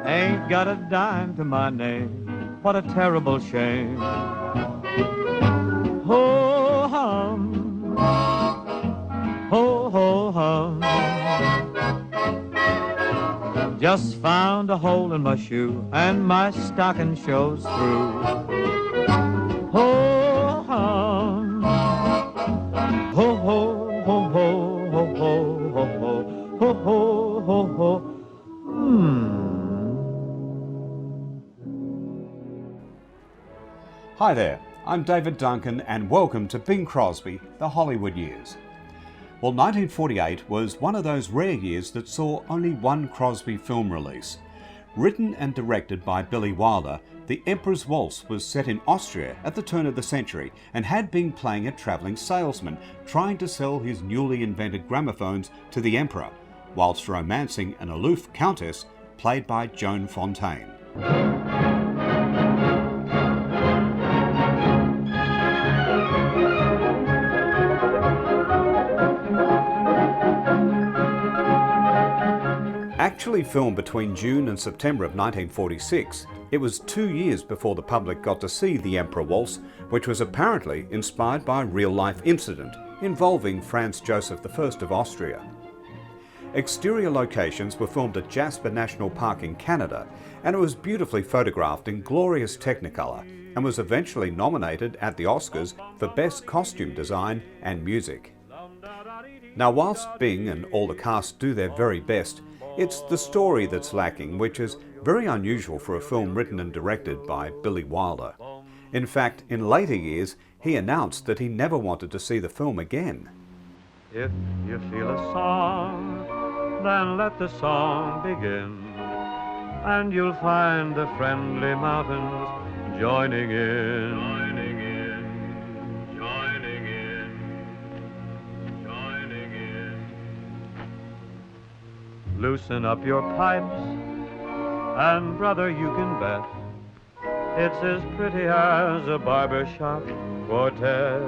Ain't got a dime to my name, what a terrible shame. Ho hum, ho ho hum. Just found a hole in my shoe and my stocking shows through. Ho hum, ho ho ho ho ho ho ho ho ho ho ho. Hi there, I'm David Duncan and welcome to Bing Crosby, The Hollywood Years. Well, 1948 was one of those rare years that saw only one Crosby film release. Written and directed by Billy Wilder, The Emperor's Waltz was set in Austria at the turn of the century and had been playing a travelling salesman trying to sell his newly invented gramophones to the Emperor, whilst romancing an aloof countess played by Joan Fontaine. Actually filmed between June and September of 1946, it was 2 years before the public got to see The Emperor Waltz, which was apparently inspired by a real-life incident involving Franz Joseph I of Austria. Exterior locations were filmed at Jasper National Park in Canada, and it was beautifully photographed in glorious Technicolor and was eventually nominated at the Oscars for Best Costume Design and Music. Now, whilst Bing and all the cast do their very best, it's the story that's lacking, which is very unusual for a film written and directed by Billy Wilder. In fact, in later years, he announced that he never wanted to see the film again. If you feel a song, then let the song begin, and you'll find the friendly mountains joining in. Joining in, joining in, joining in. Loosen up your pipes, and brother, you can bet it's as pretty as a barbershop quartet.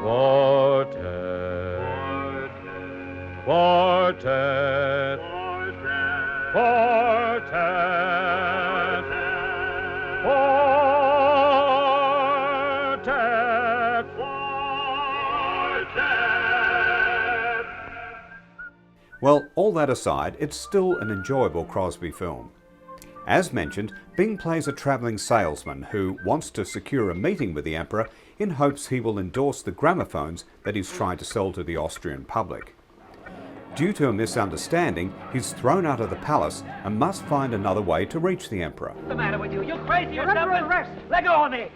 Quartet, quartet, quartet, quartet, quartet. Well, all that aside, it's still an enjoyable Crosby film. As mentioned, Bing plays a travelling salesman who wants to secure a meeting with the Emperor in hopes he will endorse the gramophones that he's trying to sell to the Austrian public. Due to a misunderstanding, he's thrown out of the palace and must find another way to reach the Emperor. What's the matter with you? You crazy or something? Arrest! Let go of me!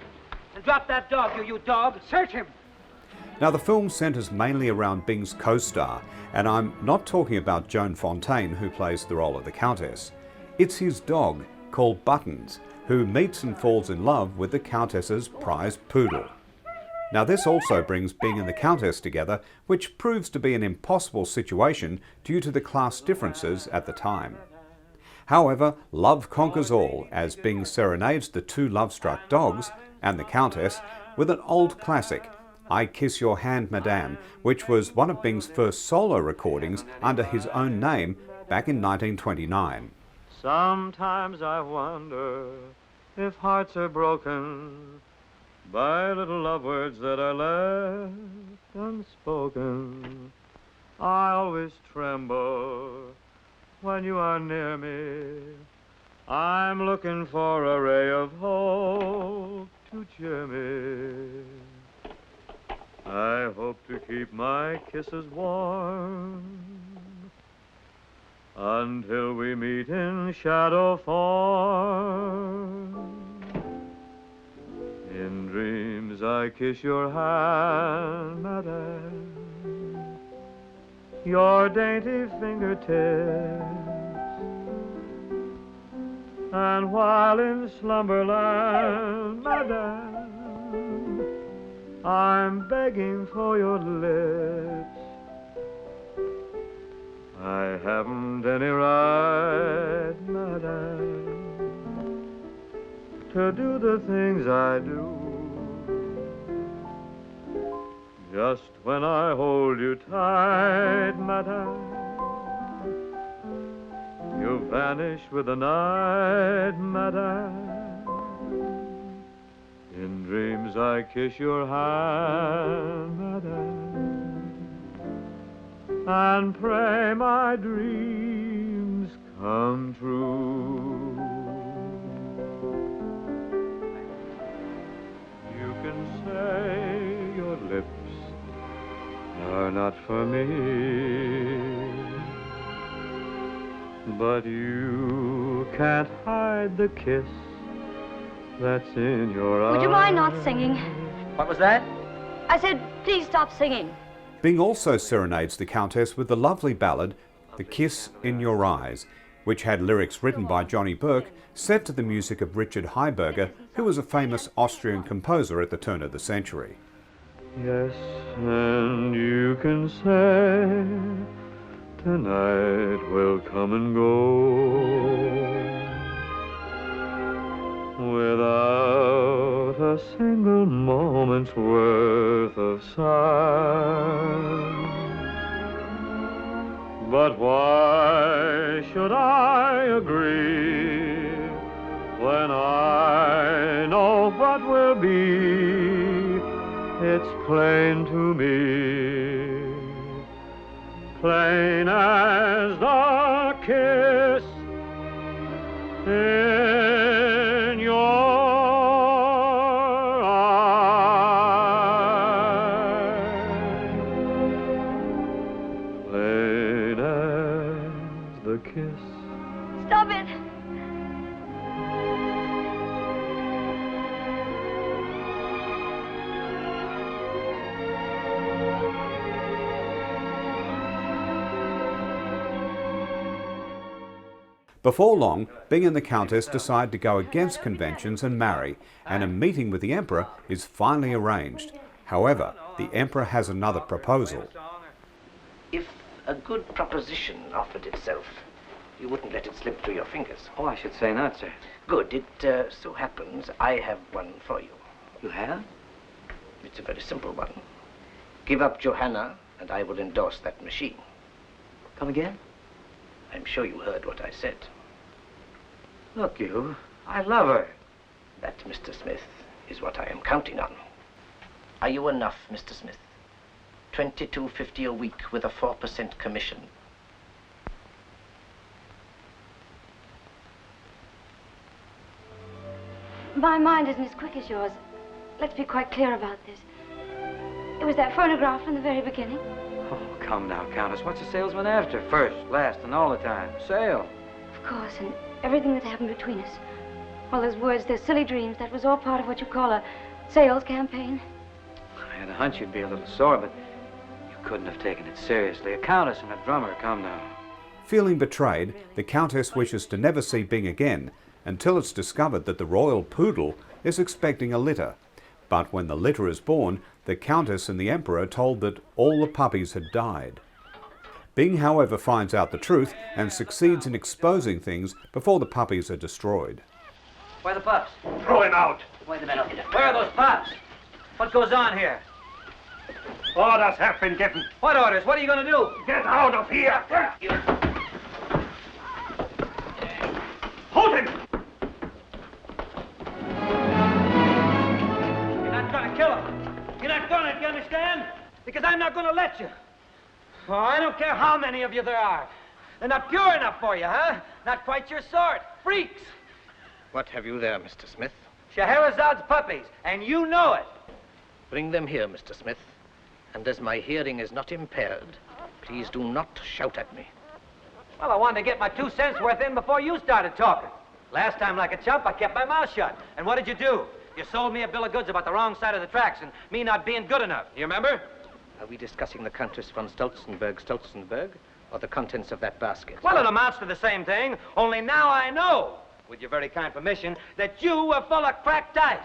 And drop that dog, you dog! Search him! Now, the film centres mainly around Bing's co-star, and I'm not talking about Joan Fontaine, who plays the role of the Countess. It's his dog, called Buttons, who meets and falls in love with the Countess's prized poodle. Now, this also brings Bing and the Countess together, which proves to be an impossible situation due to the class differences at the time. However, love conquers all as Bing serenades the two love-struck dogs and the Countess with an old classic, I Kiss Your Hand, Madame, which was one of Bing's first solo recordings under his own name back in 1929. Sometimes I wonder if hearts are broken by little love words that are left unspoken. I always tremble when you are near me. I'm looking for a ray of hope to cheer me. I hope to keep my kisses warm until we meet in shadow form. In dreams I kiss your hand, madame, your dainty fingertips, and while in slumberland, madame, I'm begging for your lips. I haven't any right, madame, to do the things I do. Just when I hold you tight, madame, you vanish with the night, madame. In dreams I kiss your hand, madame, and pray my dreams come true. You can say your lips are not for me, but you can't hide the kiss that's in your eyes. Would you mind not singing? What was that? I said, please stop singing. Bing also serenades the Countess with the lovely ballad The Kiss in Your Eyes, which had lyrics written by Johnny Burke, set to the music of Richard Heiberger, who was a famous Austrian composer at the turn of the century. Yes, and you can say tonight will come and go without a single moment's worth of sighs. But why should I agree when I know what will be? It's plain to me, plain as the kiss in your eyes, plain as the kiss. Stop it. Before long, Bing and the Countess decide to go against conventions and marry, and a meeting with the Emperor is finally arranged. However, the Emperor has another proposal. If a good proposition offered itself, you wouldn't let it slip through your fingers. Oh, I should say not, sir. Good. It so happens I have one for you. You have? It's a very simple one. Give up Johanna, and I will endorse that machine. Come again? I'm sure you heard what I said. Look, you, I love her. That, Mr. Smith, is what I am counting on. Are you enough, Mr. Smith? $22.50 a week with a 4% commission. My mind isn't as quick as yours. Let's be quite clear about this. It was that photograph from the very beginning. Oh, come now, Countess. What's a salesman after? First, last, and all the time. Sale. Of course, and everything that's happened between us. All those words, those silly dreams, that was all part of what you call a sales campaign. I had a hunch you'd be a little sore, but you couldn't have taken it seriously. A countess and a drummer, come now. Feeling betrayed, the Countess wishes to never see Bing again until it's discovered that the royal poodle is expecting a litter. But when the litter is born, the Countess and the Emperor are told that all the puppies had died. Bing, however, finds out the truth and succeeds in exposing things before the puppies are destroyed. Where are the pups? Throw him out. Wait a minute. Where are those pups? What goes on here? Orders have been given. What orders? What are you going to do? Get out of here. Hold him. You're not going to kill him. You're not going to, you understand? Because I'm not going to let you. Oh, I don't care how many of you there are. They're not pure enough for you, huh? Not quite your sort. Freaks. What have you there, Mr. Smith? Scheherazade's puppies, and you know it. Bring them here, Mr. Smith. And as my hearing is not impaired, please do not shout at me. Well, I wanted to get my 2 cents worth in before you started talking. Last time, like a chump, I kept my mouth shut. And what did you do? You sold me a bill of goods about the wrong side of the tracks and me not being good enough. You remember? Are we discussing the Countess von Stolzenberg, or the contents of that basket? Well, it amounts to the same thing, only now I know, with your very kind permission, that you were full of cracked dice.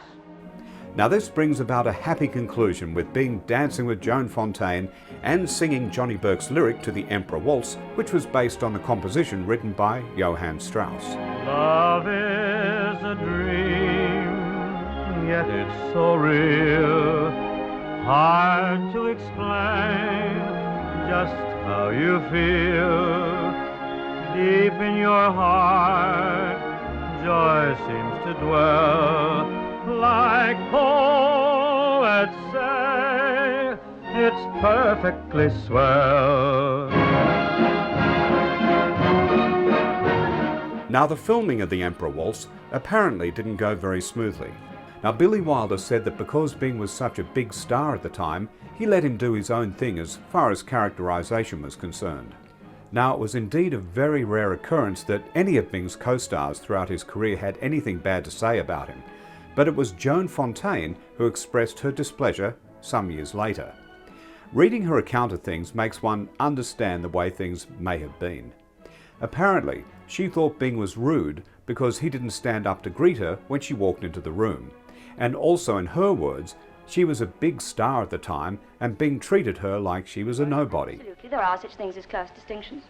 Now this brings about a happy conclusion with Bing dancing with Joan Fontaine and singing Johnny Burke's lyric to the Emperor Waltz, which was based on a composition written by Johann Strauss. Love is a dream, yet it's so real, hard to explain just how you feel. deep in your heart, joy seems to dwell. Like poets say, it's perfectly swell. Now, the filming of The Emperor Waltz apparently didn't go very smoothly. Now, Billy Wilder said that because Bing was such a big star at the time, he let him do his own thing as far as characterization was concerned. Now, it was indeed a very rare occurrence that any of Bing's co-stars throughout his career had anything bad to say about him, but it was Joan Fontaine who expressed her displeasure some years later. Reading her account of things makes one understand the way things may have been. Apparently, she thought Bing was rude because he didn't stand up to greet her when she walked into the room. And also, in her words, she was a big star at the time and Bing treated her like she was a nobody. Absolutely. There are such things as class distinctions.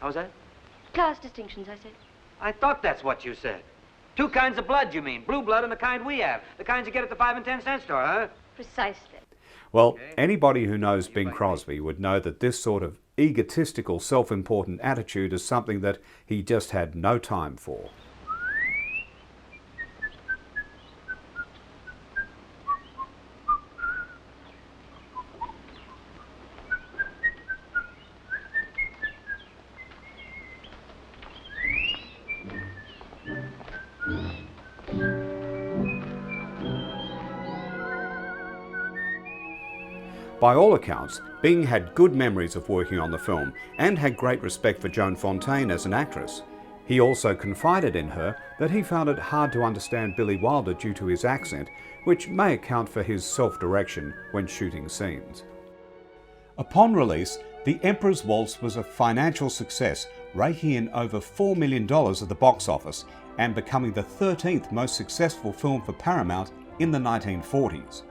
How's that? Class distinctions, I said. I thought that's what you said. Two kinds of blood, you mean. Blue blood and the kind we have. The kinds you get at the 5 and 10 cent store, huh? Precisely. Well, anybody who knows Bing Crosby would know that this sort of egotistical, self-important attitude is something that he just had no time for. By all accounts, Bing had good memories of working on the film and had great respect for Joan Fontaine as an actress. He also confided in her that he found it hard to understand Billy Wilder due to his accent, which may account for his self-direction when shooting scenes. Upon release, The Emperor's Waltz was a financial success, raking in over $4 million at the box office and becoming the 13th most successful film for Paramount in the 1940s.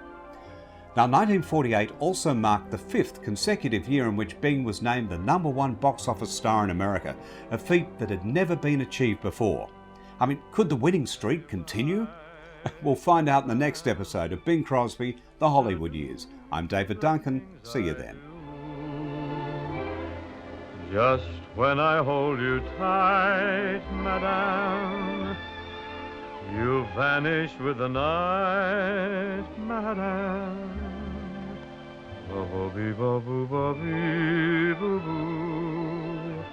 Now, 1948 also marked the 5th consecutive year in which Bing was named the #1 box office star in America, a feat that had never been achieved before. I mean, could the winning streak continue? We'll find out in the next episode of Bing Crosby, The Hollywood Years. I'm David Duncan. See you then. Just when I hold you tight, madame, you vanish with the night, madame. Ba-ba-bee, ba-boo, ba-bee, boo-boo.